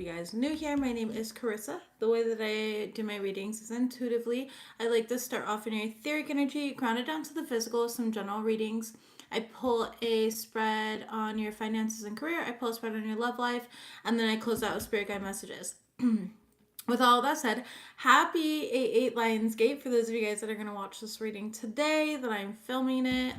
you guys new here, my name is Carissa. The way that I do my readings is intuitively. I like to start off in your etheric energy, ground it down to the physical, some general readings. I pull a spread on your finances and career. I pull a spread on your love life. And then I close out with spirit guide messages. With all that said, happy 8/8 Lionsgate for those of you guys that are going to watch this reading today that I'm filming it.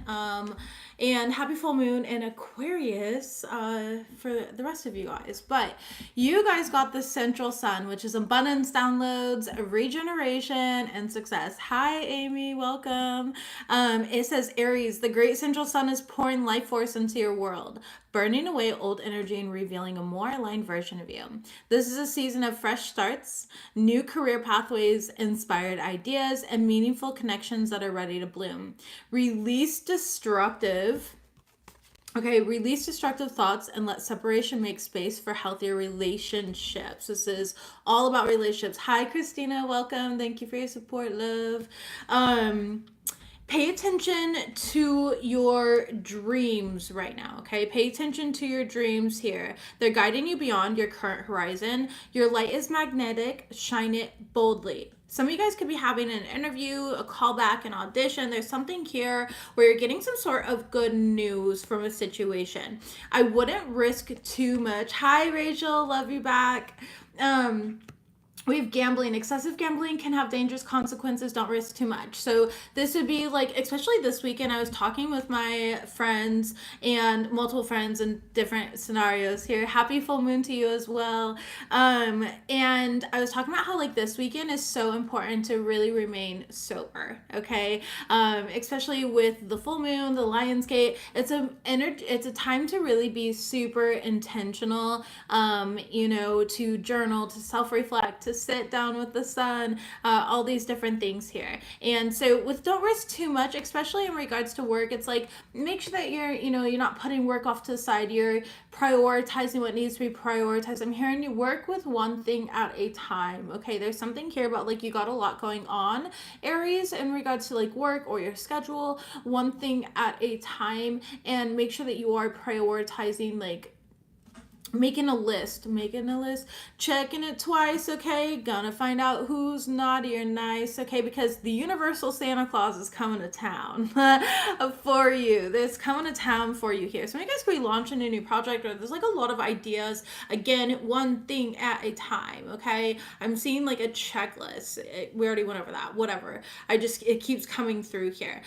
And happy full moon in Aquarius for the rest of you guys. But you guys got the central sun, which is abundance, downloads, regeneration, and success. Hi, Amy. Welcome. It says, Aries, the great central sun is pouring life force into your world, burning away old energy and revealing a more aligned version of you. This is a season of fresh starts, new career pathways, inspired ideas, and meaningful connections that are ready to bloom. Release destructive thoughts and let separation make space for healthier relationships. This is all about relationships. Hi, Christina. Welcome. Thank you for your support, love. Pay attention to your dreams right now, okay? Pay attention to your dreams here. They're guiding you beyond your current horizon. Your light is magnetic. Shine it boldly. Some of you guys could be having an interview, a callback, an audition. There's something here where you're getting some sort of good news from a situation. I wouldn't risk too much. Hi, Rachel. Love you back. We have gambling. Excessive gambling can have dangerous consequences. Don't risk too much. So this would be like, especially this weekend, I was talking with my friends and multiple friends in different scenarios here. Happy full moon to you as well. And I was talking about how like this weekend is so important to really remain sober. Okay. Especially with the full moon, the Lionsgate, it's a time to really be super intentional, to journal, to self-reflect, to sit down with the sun, all these different things here. And so with don't risk too much, especially in regards to work, it's like make sure that you're not putting work off to the side. You're prioritizing what needs to be prioritized. I'm hearing you work with one thing at a time. Okay, there's something here about like you got a lot going on, Aries, in regards to like work or your schedule, one thing at a time, and make sure that you are prioritizing like making a list, checking it twice, okay? Gonna find out who's naughty or nice, okay? Because the universal Santa Claus is coming to town for you. There's coming to town for you here. So you guys could be launching a new project, or there's like a lot of ideas. Again, one thing at a time, okay? I'm seeing like a checklist. We already went over that, whatever. It keeps coming through here.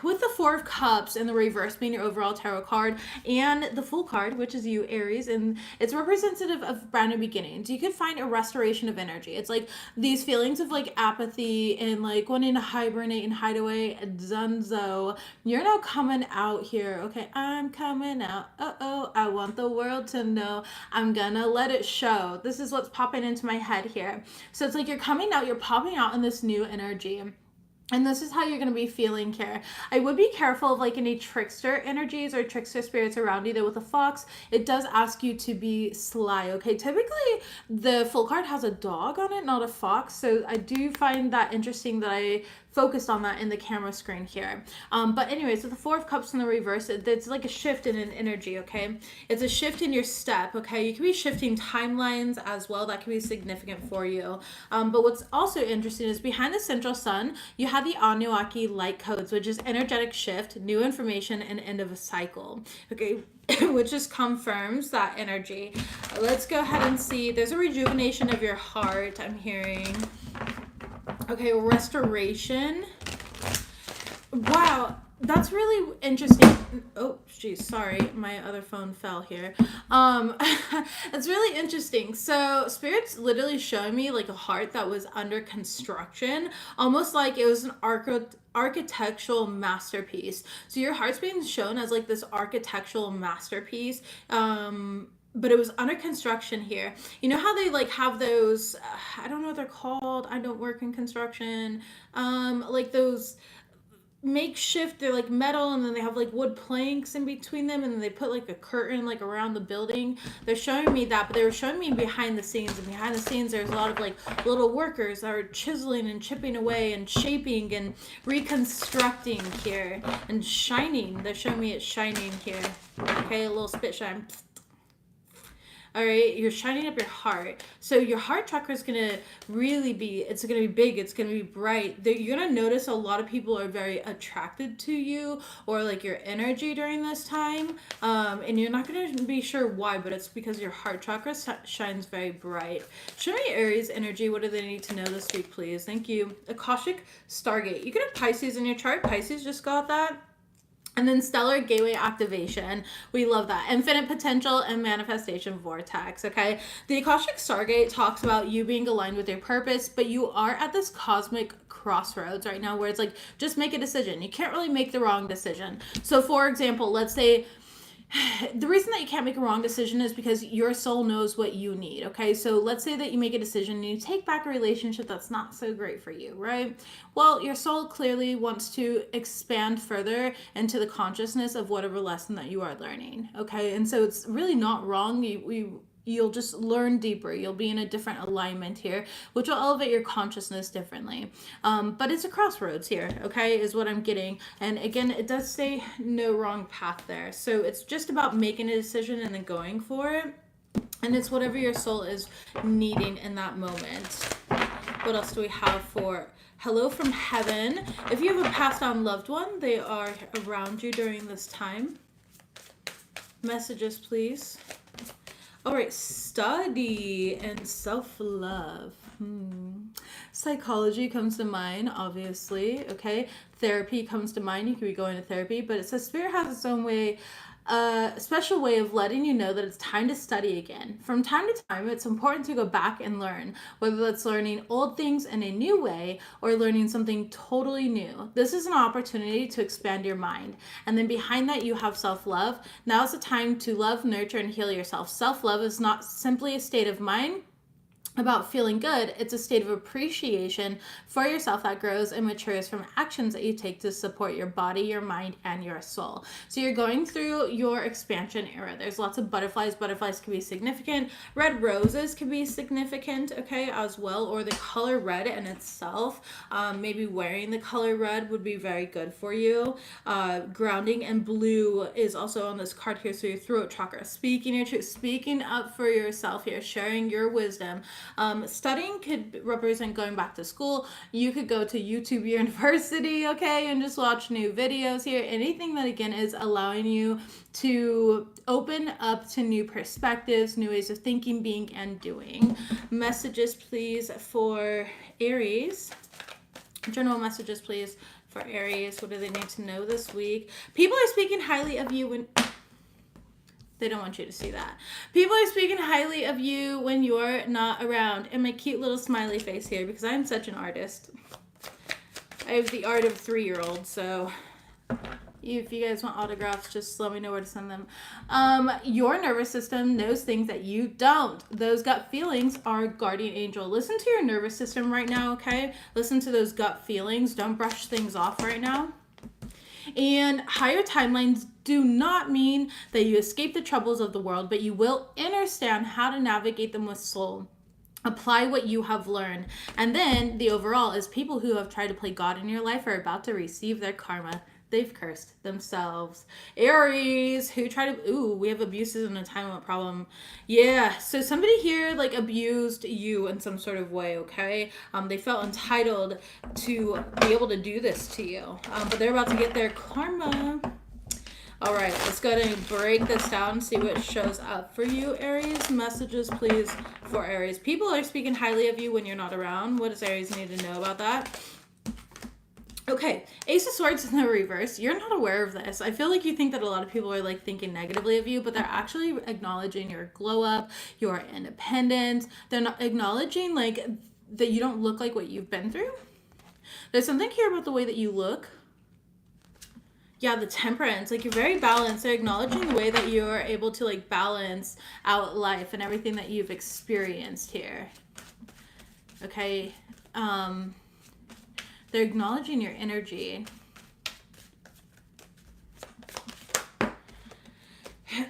With the Four of Cups and the reverse being your overall tarot card, and the Fool card, which is you, Aries, and it's representative of brand new beginnings. You could find a restoration of energy. It's like these feelings of like apathy and like wanting to hibernate and hide away. Dunzo, you're now coming out here. Okay, I'm coming out. I want the world to know. I'm gonna let it show. This is what's popping into my head here. So it's like you're coming out, you're popping out in this new energy. And this is how you're going to be feeling here. I would be careful of like any trickster energies or trickster spirits around you. Though with a fox, it does ask you to be sly, okay? Typically, the Fool card has a dog on it, not a fox. So I do find that interesting that I focused on that in the camera screen here. But anyways, with the Four of Cups in the reverse, it's like a shift in an energy, okay? It's a shift in your step, okay? You can be shifting timelines as well. That can be significant for you. But what's also interesting is behind the central sun, you have the Anunnaki light codes, which is energetic shift, new information, and end of a cycle, okay? Which just confirms that energy. Let's go ahead and see. There's a rejuvenation of your heart, I'm hearing. Okay, restoration. Wow, that's really interesting. Oh, geez, sorry, my other phone fell here. It's really interesting. So Spirit's literally showing me like a heart that was under construction, almost like it was an architectural masterpiece. So your heart's being shown as like this architectural masterpiece. But it was under construction here. You know how they like have those, I don't know what they're called. I don't work in construction. Like those makeshift, they're like metal, and then they have like wood planks in between them, and then they put like a curtain like around the building. They're showing me that, but they were showing me behind the scenes, and behind the scenes there's a lot of like little workers that are chiseling and chipping away and shaping and reconstructing here and shining. They're showing me it's shining here. Okay, a little spit shine. All right, you're shining up your heart. So your heart chakra is gonna really be, it's gonna be big, it's gonna be bright. You're gonna notice a lot of people are very attracted to you or like your energy during this time. And you're not gonna be sure why, but it's because your heart chakra shines very bright. Show me Aries energy. What do they need to know this week, please? Thank you. Akashic Stargate. You can have Pisces in your chart. Pisces just got that. And then stellar gateway activation. We love that. Infinite potential and manifestation vortex. Okay. The Akashic Stargate talks about you being aligned with your purpose, but you are at this cosmic crossroads right now where it's like, just make a decision. You can't really make the wrong decision. So for example, let's say, the reason that you can't make a wrong decision is because your soul knows what you need, okay? So let's say that you make a decision and you take back a relationship that's not so great for you, right? Well, your soul clearly wants to expand further into the consciousness of whatever lesson that you are learning, okay? And so it's really not wrong. You'll just learn deeper. You'll be in a different alignment here, which will elevate your consciousness differently. But it's a crossroads here, okay, is what I'm getting. And again, it does say no wrong path there. So it's just about making a decision and then going for it. And it's whatever your soul is needing in that moment. What else do we have for hello from heaven? If you have a passed on loved one, they are around you during this time. Messages, please. All right, study and self-love. Psychology comes to mind, obviously, okay? Therapy comes to mind. You could be going to therapy, but it says Spirit has its own way, a special way of letting you know that it's time to study again. From time to time, it's important to go back and learn, whether that's learning old things in a new way or learning something totally new. This is an opportunity to expand your mind. And then behind that, you have self-love. Now is the time to love, nurture, and heal yourself. Self-love is not simply a state of mind about feeling good. It's a state of appreciation for yourself that grows and matures from actions that you take to support your body, your mind, and your soul. So you're going through your expansion era. There's lots of butterflies. Butterflies can be significant. Red roses can be significant, okay, as well, or the color red in itself. Maybe wearing the color red would be very good for you. Grounding and blue is also on this card here. So your throat chakra, speaking your truth, speaking up for yourself here, sharing your wisdom. Studying could represent going back to school. You could go to YouTube University, okay, and just watch new videos here. Anything that, again, is allowing you to open up to new perspectives, new ways of thinking, being, and doing. Messages, please, for Aries. General messages, please, for Aries. What do they need to know this week? People are speaking highly of you when... They don't want you to see that. People are speaking highly of you when you're not around. And my cute little smiley face here, because I'm such an artist. I have the art of 3-year-old, so if you guys want autographs, just let me know where to send them. Your nervous system knows things that you don't. Those gut feelings are guardian angel. Listen to your nervous system right now, okay? Listen to those gut feelings. Don't brush things off right now. And higher timelines do not mean that you escape the troubles of the world, but you will understand how to navigate them with soul. Apply what you have learned. And then the overall is people who have tried to play God in your life are about to receive their karma. They've cursed themselves. Aries, who try to... Ooh, we have abuses and entitlement problem. Yeah, so somebody here, like, abused you in some sort of way, okay? They felt entitled to be able to do this to you. But they're about to get their karma. All right, let's go ahead and break this down and see what shows up for you, Aries. Messages, please, for Aries. People are speaking highly of you when you're not around. What does Aries need to know about that? Okay, Ace of Swords in the reverse. You're not aware of this. I feel like you think that a lot of people are like thinking negatively of you, but they're actually acknowledging your glow up, your independence. They're not acknowledging like that you don't look like what you've been through. There's something here about the way that you look. Yeah, the temperance, like you're very balanced. They're acknowledging the way that you're able to like balance out life and everything that you've experienced here. Okay, they're acknowledging your energy.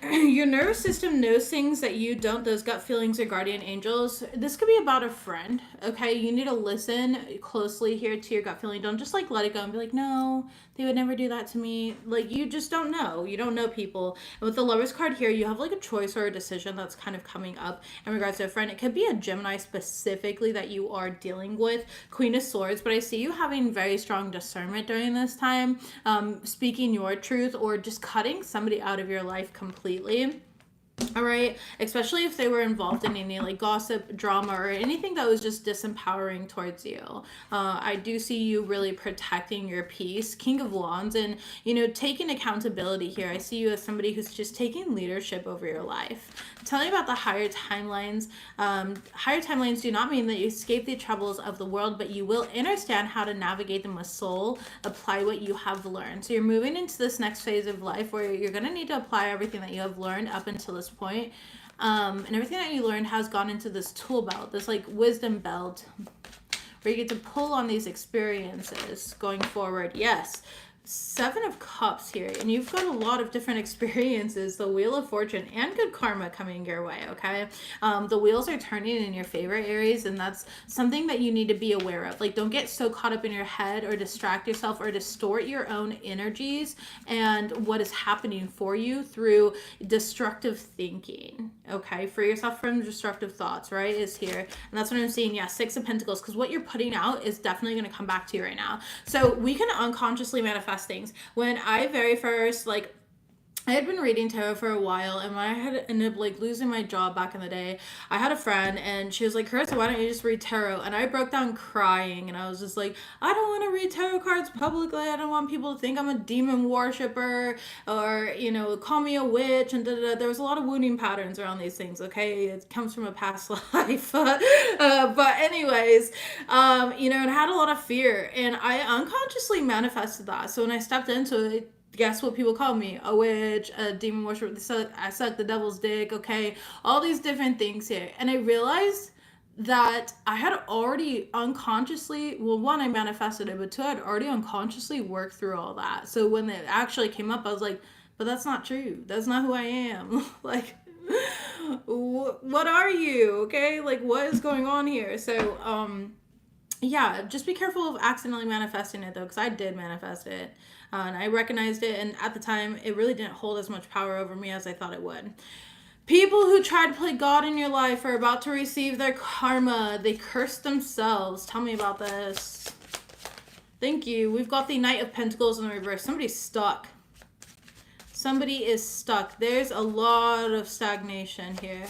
your nervous system knows things that you don't, those gut feelings or guardian angels. This could be about a friend, okay? You need to listen closely here to your gut feeling. Don't just like let it go and be like, no, they would never do that to me. Like, you just don't know. You don't know people. And with the Lovers card here, you have like a choice or a decision that's kind of coming up in regards to a friend. It could be a Gemini specifically that you are dealing with. Queen of Swords, but I see you having very strong discernment during this time, speaking your truth or just cutting somebody out of your life completely. All right, especially if they were involved in any like gossip, drama, or anything that was just disempowering towards you. I do see you really protecting your peace. King of Wands, and you know, taking accountability here. I see you as somebody who's just taking leadership over your life. Tell me about the higher timelines. Higher timelines do not mean that you escape the troubles of the world, but you will understand how to navigate them with soul, apply what you have learned. So you're moving into this next phase of life where you're going to need to apply everything that you have learned up until this point. And everything that you learned has gone into this tool belt, this like wisdom belt, where you get to pull on these experiences going forward. Yes. Seven of Cups here, and you've got a lot of different experiences, the Wheel of Fortune and good karma coming your way, okay? The wheels are turning in your favor, Aries, and that's something that you need to be aware of. Like, don't get so caught up in your head or distract yourself or distort your own energies and what is happening for you through destructive thinking, okay? Free yourself from destructive thoughts, right, is here. And that's what I'm seeing. Yeah, Six of Pentacles, because what you're putting out is definitely going to come back to you right now. So we can unconsciously manifest things. When I very first, like, I had been reading tarot for a while, and when I had ended up like losing my job back in the day, I had a friend and she was like, Carissa, why don't you just read tarot? And I broke down crying, and I was just like, I don't want to read tarot cards publicly. I don't want people to think I'm a demon worshiper or, you know, call me a witch and da-da-da. There was a lot of wounding patterns around these things, okay? It comes from a past life. But anyways, you know, it had a lot of fear, and I unconsciously manifested that. So when I stepped into it, guess what people call me? A witch, a demon worshiper. I suck the devil's dick, okay? All these different things here. And I realized that I had already unconsciously, well, one, I manifested it, but two, I'd already unconsciously worked through all that. So when it actually came up, I was like, but that's not true. That's not who I am. Like, what are you, okay? Like, what is going on here? So, yeah, just be careful of accidentally manifesting it, though, because I did manifest it. And I recognized it, and at the time, it really didn't hold as much power over me as I thought it would. People who try to play God in your life are about to receive their karma. They curse themselves. Tell me about this. Thank you. We've got the Knight of Pentacles in the reverse. Somebody's stuck. Somebody is stuck. There's a lot of stagnation here.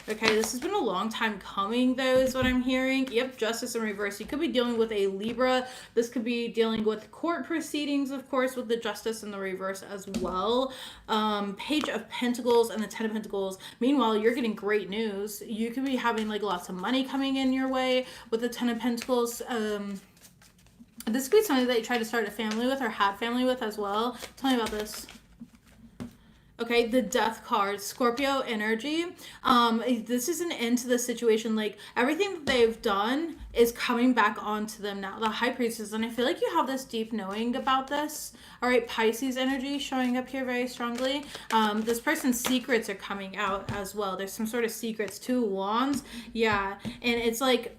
Okay, this has been a long time coming, though, is what I'm hearing. Yep, Justice in reverse. You could be dealing with a Libra. This could be dealing with court proceedings, of course, with the Justice in the reverse as well. Page of Pentacles and the Ten of Pentacles. Meanwhile, you're getting great news. You could be having, like, lots of money coming in your way with the Ten of Pentacles. This could be somebody that you tried to start a family with or had family with as well. Tell me about this. Okay, the Death card, Scorpio energy. This is an end to the situation. Like, everything that they've done is coming back onto them now. The High Priestess, and I feel like you have this deep knowing about this. All right, Pisces energy showing up here very strongly. This person's secrets are coming out as well. There's some sort of secrets. Two Wands. Yeah, and it's like...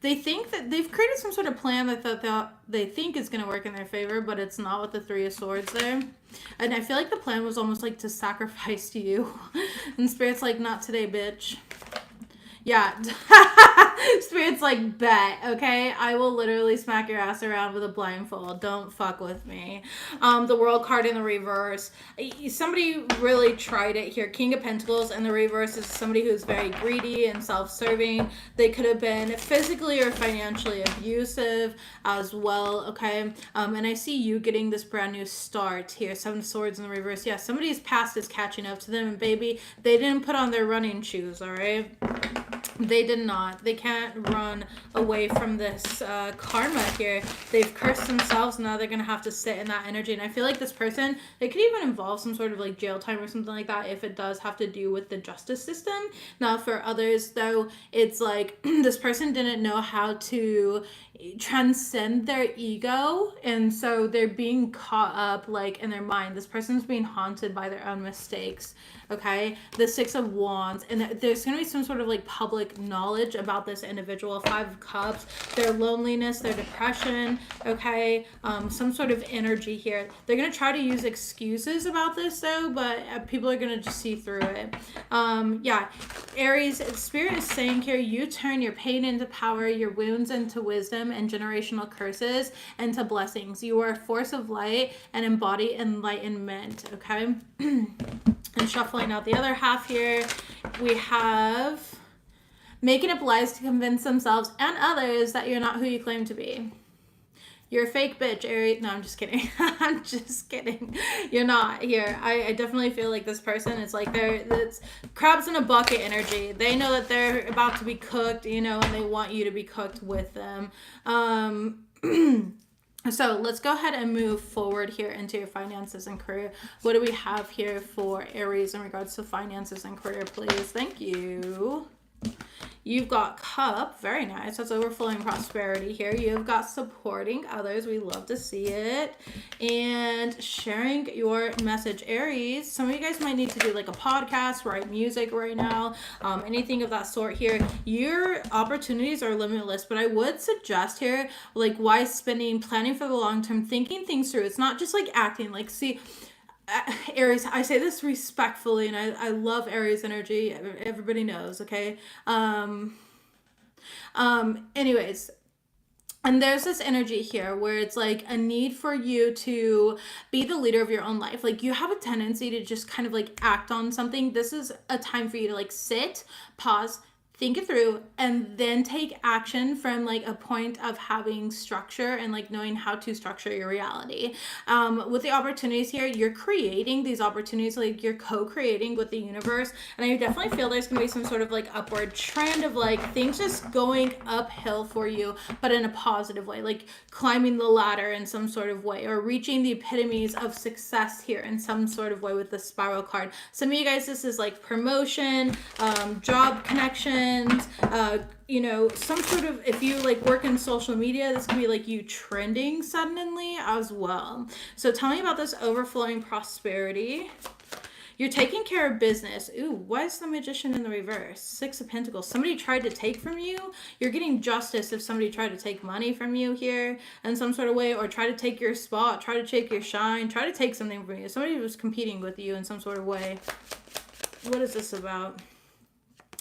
They think that they've created some sort of plan that they think is going to work in their favor, but it's not with the Three of Swords there. And I feel like the plan was almost like to sacrifice to you. And Spirit's like, not today, bitch. Yeah. Spirit's like, bet, okay? I will literally smack your ass around with a blindfold. Don't fuck with me. The World card in the reverse. Somebody really tried it here. King of Pentacles in the reverse is somebody who's very greedy and self-serving. They could have been physically or financially abusive as well, okay? And I see you getting this brand new start here. Seven of Swords in the reverse. Yeah, somebody's past is catching up to them. And baby, they didn't put on their running shoes, all right? They did not. They can't run away from this karma here. They've cursed themselves. Now they're going to have to sit in that energy. And I feel like this person, it could even involve some sort of like jail time or something like that if it does have to do with the justice system. Now for others, though, it's like this person didn't know how to transcend their ego, and so they're being caught up like in their mind. This person's being haunted by their own mistakes. Okay, the Six of Wands, and there's going to be some sort of like public knowledge about this individual. Five of Cups, their loneliness, their depression. Okay, some sort of energy here. They're going to try to use excuses about this though, but people are going to just see through it. Yeah, Aries, Spirit is saying here, you turn your pain into power, your wounds into wisdom, and generational curses into blessings. You are a force of light and embody enlightenment. Okay. And shuffling out the other half here, we have making up lies to convince themselves and others that you're not who you claim to be. You're a fake bitch, Aries. No, I'm just kidding. I'm just kidding. You're not here. I definitely feel like this person is like it's crabs in a bucket energy. They know that they're about to be cooked, you know, and they want you to be cooked with them. So let's go ahead and move forward here into your finances and career. What do we have here for Aries in regards to finances and career, please? Thank you. You've got Cup. Very nice. That's overflowing prosperity here. You've got supporting others. We love to see it. And sharing your message, Aries. Some of you guys might need to do like a podcast, write music right now, anything of that sort here. Your opportunities are limitless, but I would suggest here, like, wise spending, planning for the long term, thinking things through. It's not just like acting. Like, see, Aries, I say this respectfully, and I love Aries energy. Everybody knows, okay? Anyways, and there's this energy here where it's like a need for you to be the leader of your own life. Like, you have a tendency to just kind of like act on something. This is a time for you to like sit, pause, think it through, and then take action from like a point of having structure and like knowing how to structure your reality. With the opportunities here, you're creating these opportunities, like you're co-creating with the universe. And I definitely feel there's gonna be some sort of like upward trend of like things just going uphill for you, but in a positive way, like climbing the ladder in some sort of way, or reaching the epitomes of success here in some sort of way with the spiral card. Some of you guys, this is like promotion, job connection, you know, some sort of, if you like work in social media, this can be like you trending suddenly as well. So tell me about this overflowing prosperity. You're taking care of business. Ooh, why is the Magician in the reverse? Six of Pentacles. Somebody tried to take from you. You're getting justice if somebody tried to take money from you here in some sort of way, or try to take your spot, try to take your shine, try to take something from you. Somebody was competing with you in some sort of way. What is this about?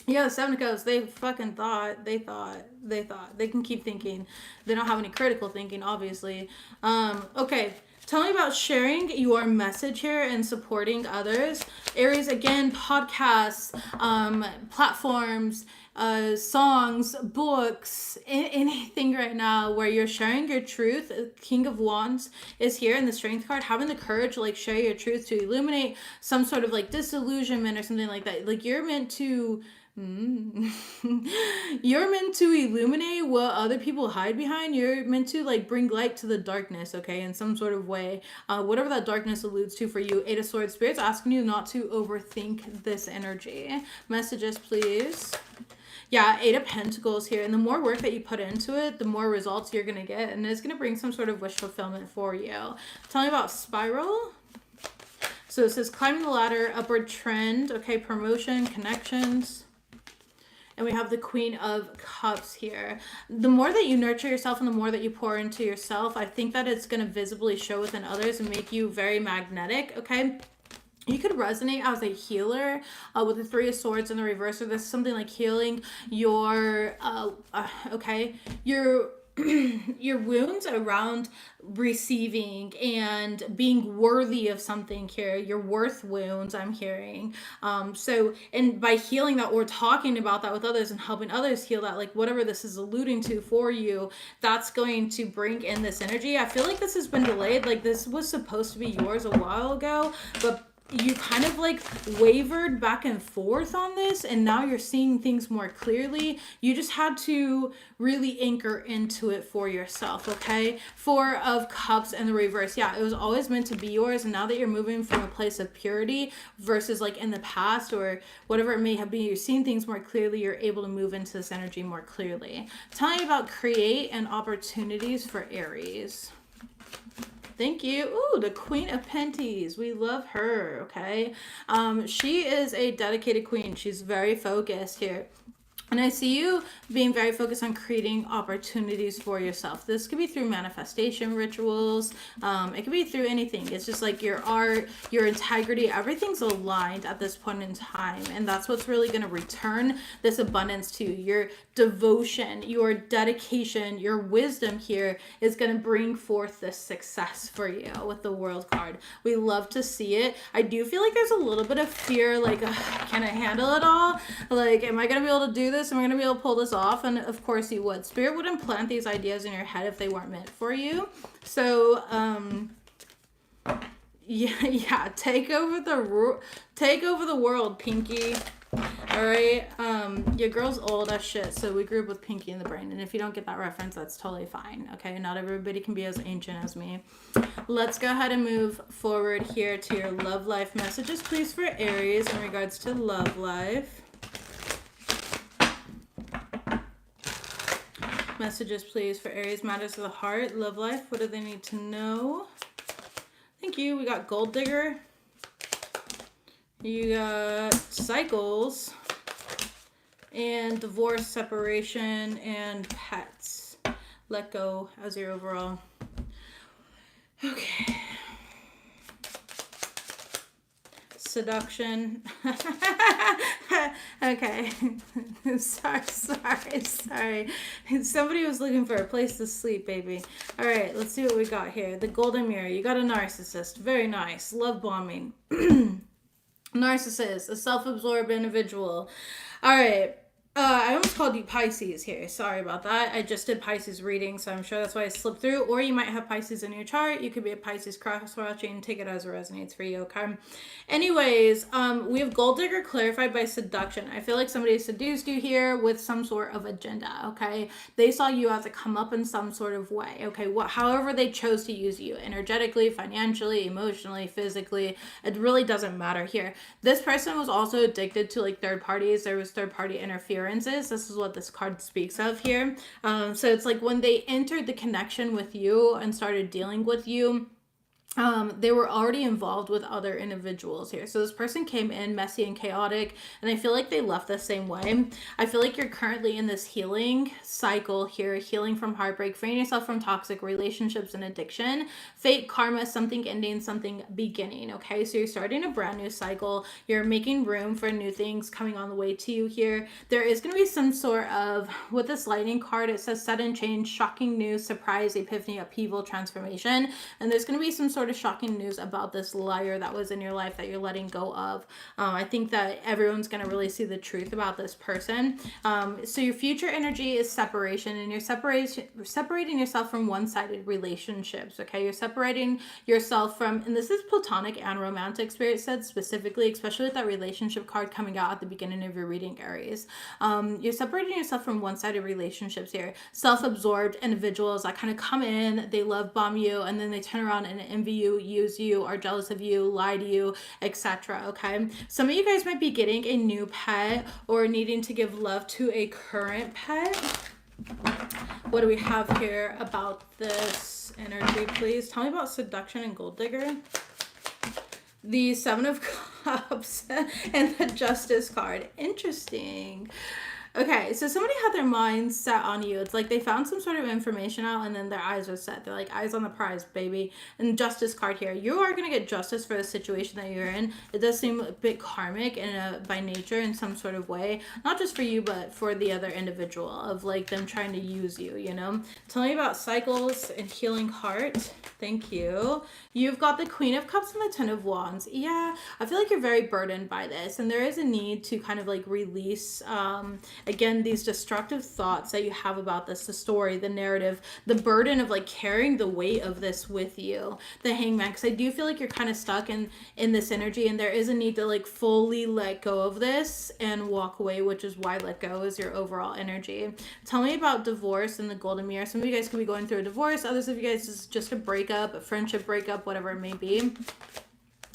Yeah, the Seven of Cups, they fucking thought. They can keep thinking. They don't have any critical thinking, obviously. Okay, tell me about sharing your message here and supporting others. Aries, again, podcasts, platforms, songs, books, anything right now where you're sharing your truth. King of Wands is here in the Strength card, having the courage to like share your truth, to illuminate some sort of like disillusionment or something like that. Like, you're meant to you're meant to illuminate what other people hide behind. You're meant to like bring light to the darkness, okay, in some sort of way, whatever that darkness alludes to for you. Eight of Swords. Spirit's asking you not to overthink this energy. Messages, please. Yeah, Eight of Pentacles here. And the more work that you put into it, the more results you're going to get. And it's going to bring some sort of wish fulfillment for you. Tell me about spiral. So it says climbing the ladder, upward trend. Okay, promotion, connections. And we have the Queen of Cups here. The more that you nurture yourself and the more that you pour into yourself, I think that it's going to visibly show within others and make you very magnetic, okay? You could resonate as a healer with the Three of Swords in the reverse, or this is something like healing your, your wounds around receiving and being worthy of something here. Your worth wounds, I'm hearing. And by healing that, or talking about that with others and helping others heal that, like whatever this is alluding to for you, that's going to bring in this energy. I feel like this has been delayed. Like, this was supposed to be yours a while ago, but you kind of like wavered back and forth on this, and now you're seeing things more clearly. You just had to really anchor into it for yourself, okay? Four of Cups and the reverse. Yeah, it was always meant to be yours, and now that you're moving from a place of purity versus like in the past or whatever it may have been, you're seeing things more clearly. You're able to move into this energy more clearly. Tell me about create and opportunities for Aries. Thank you. Ooh, the Queen of Pentacles. We love her, okay? She is a dedicated queen. She's very focused here. And I see you being very focused on creating opportunities for yourself. This could be through manifestation rituals. It could be through anything. It's just like your art, your integrity, everything's aligned at this point in time. And that's what's really going to return this abundance to you. Your devotion, your dedication, your wisdom here is going to bring forth this success for you with the World card. We love to see it. I do feel like there's a little bit of fear, like, can I handle it all? Like, am I going to be able to do this? Am I going to be able to pull this off? And of course you would. Spirit wouldn't plant these ideas in your head if they weren't meant for you. So, yeah, take over the world, Pinky. All right, your girl's old as shit, so we grew up with Pinky in the Brain, and if you don't get that reference, that's totally fine, okay? Not everybody can be as ancient as me. Let's go ahead and move forward here to your love life messages, please, for Aries in regards to love life. Messages, please, for Aries, matters of the heart, love life. What do they need to know? Thank you. We got Gold Digger. You got cycles and divorce, separation, and pets. Let go as your overall. Okay. Seduction. Okay. sorry. Somebody was looking for a place to sleep, baby. All right, let's see what we got here. The Golden Mirror. You got a narcissist. Very nice. Love bombing. Narcissist, a self-absorbed individual. All right. I almost called you Pisces here. Sorry about that. I just did Pisces reading, so I'm sure that's why I slipped through. Or you might have Pisces in your chart. You could be a Pisces cross-watching. Take it as it resonates for you, okay? Anyways, we have Gold Digger clarified by seduction. I feel like somebody seduced you here with some sort of agenda, okay? They saw you as a come up in some sort of way, okay? However they chose to use you, energetically, financially, emotionally, physically, it really doesn't matter here. This person was also addicted to like third parties. There was third party interference. This is what this card speaks of here. So it's like when they entered the connection with you and started dealing with you, they were already involved with other individuals here. So this person came in messy and chaotic, and I feel like they left the same way. I feel like you're currently in this healing cycle here, healing from heartbreak, freeing yourself from toxic relationships and addiction, fate, karma, something ending, something beginning, okay? So you're starting a brand new cycle. You're making room for new things coming on the way to you here. There is going to be some sort of, with this lightning card, it says sudden change, shocking news, surprise, epiphany, upheaval, transformation, and there's going to be some sort of shocking news about this liar that was in your life that you're letting go of. I think that everyone's going to really see the truth about this person. So your future energy is separation, and you're separating yourself from one-sided relationships, okay? You're separating yourself from, and this is platonic and romantic, Spirit said specifically, especially with that relationship card coming out at the beginning of your reading, Aries. You're separating yourself from one-sided relationships here. Self-absorbed individuals that kind of come in, they love bomb you, and then they turn around and envy you, use you, are jealous of you, lie to you, etc. Okay, some of you guys might be getting a new pet or needing to give love to a current pet. What do we have here about this energy, please? Tell me about seduction and Gold Digger. The Seven of Cups and the Justice card. Interesting. Okay, so somebody had their mind set on you. It's like they found some sort of information out and then their eyes are set. They're like, eyes on the prize, baby. And Justice card here. You are going to get justice for the situation that you're in. It does seem a bit karmic by nature in some sort of way. Not just for you, but for the other individual of like them trying to use you, you know? Tell me about cycles and healing heart. Thank you. You've got the Queen of Cups and the Ten of Wands. Yeah, I feel like you're very burdened by this. And there is a need to kind of like release again, these destructive thoughts that you have about this, the story, the narrative, the burden of like carrying the weight of this with you, the Hangman, because I do feel like you're kind of stuck in this energy, and there is a need to like fully let go of this and walk away, which is why let go is your overall energy. Tell me about divorce and the golden mirror. Some of you guys could be going through a divorce, others of you guys is just a breakup, a friendship breakup, whatever it may be.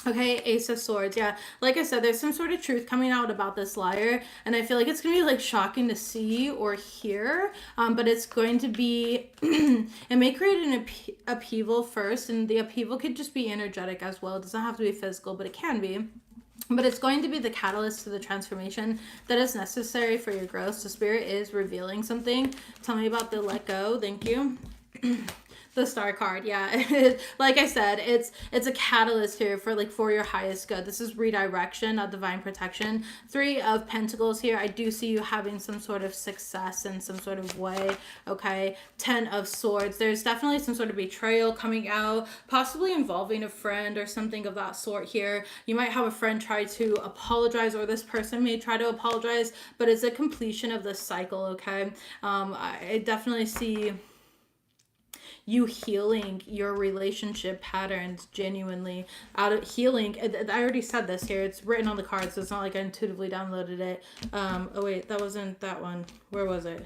Okay, Ace of Swords. Yeah, like I said, there's some sort of truth coming out about this liar, and I feel like it's going to be like shocking to see or hear, but it's going to be, it may create an upheaval first, and the upheaval could just be energetic as well. It doesn't have to be physical, but it can be. But it's going to be the catalyst to the transformation that is necessary for your growth. So Spirit is revealing something. Tell me about the let go. Thank you. The Star card, yeah. Like I said, it's a catalyst here for your highest good. This is redirection, not divine protection. 3 of Pentacles here. I do see you having some sort of success in some sort of way, okay? 10 of Swords. There's definitely some sort of betrayal coming out, possibly involving a friend or something of that sort here. You might have a friend try to apologize, or this person may try to apologize, but it's a completion of this cycle, okay? I definitely see you healing your relationship patterns genuinely, out of healing. I already said this here. It's written on the card, so it's not like I intuitively downloaded it. Oh wait, that wasn't that one. Where was it?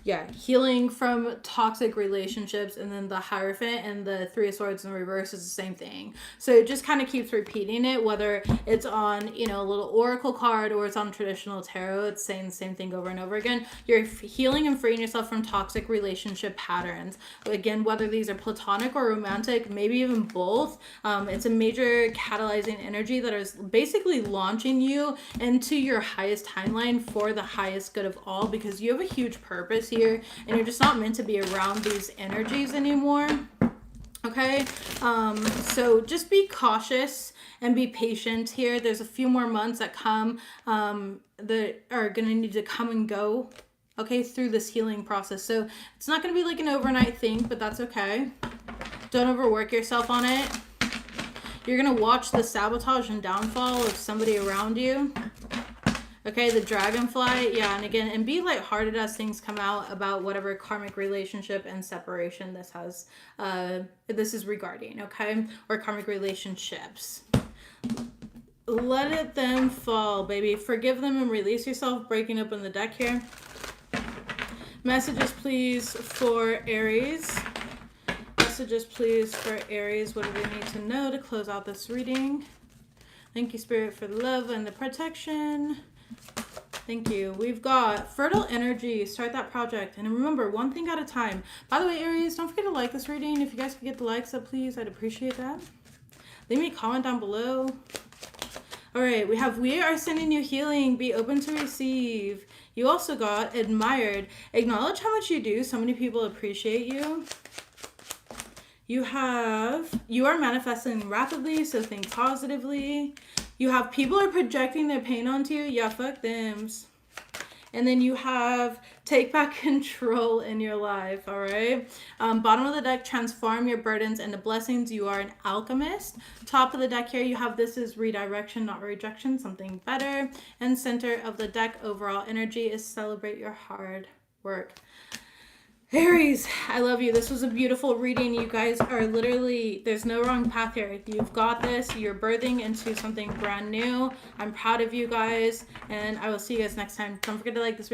Yeah, healing from toxic relationships, and then the Hierophant and the 3 of Swords in reverse is the same thing. So it just kind of keeps repeating it, whether it's on, a little oracle card or it's on traditional tarot. It's saying the same thing over and over again. You're healing and freeing yourself from toxic relationship patterns. Again, whether these are platonic or romantic, maybe even both. It's a major catalyzing energy that is basically launching you into your highest timeline for the highest good of all, because you have a huge purpose here, and you're just not meant to be around these energies anymore. Okay, so just be cautious and be patient here. There's a few more months that come that are gonna need to come and go, okay, through this healing process. So it's not gonna be like an overnight thing, but that's okay. Don't overwork yourself on it. You're gonna watch the sabotage and downfall of somebody around you. Okay, the dragonfly, yeah, and again, and be lighthearted as things come out about whatever karmic relationship and separation this has, this is regarding, okay, or karmic relationships. Let them fall, baby. Forgive them and release yourself. Breaking up in the deck here. Messages, please, for Aries. Messages, please, for Aries. What do they need to know to close out this reading? Thank you, Spirit, for the love and the protection. Thank you. We've got fertile energy. Start that project. And remember, one thing at a time. By the way, Aries, don't forget to like this reading. If you guys could get the likes up, please, I'd appreciate that. Leave me a comment down below. All right, we are sending you healing. Be open to receive. You also got admired. Acknowledge how much you do. So many people appreciate you. You are manifesting rapidly, so think positively. You have people are projecting their pain onto you. Yeah, fuck them. And then you have take back control in your life, all right? Bottom of the deck, transform your burdens into blessings. You are an alchemist. Top of the deck here, you have this is redirection, not rejection, something better. And center of the deck, overall energy is celebrate your hard work. Aries, I love you. This was a beautiful reading. You guys are literally, there's no wrong path here. You've got this. You're birthing into something brand new. I'm proud of you guys, and I will see you guys next time. Don't forget to like this video.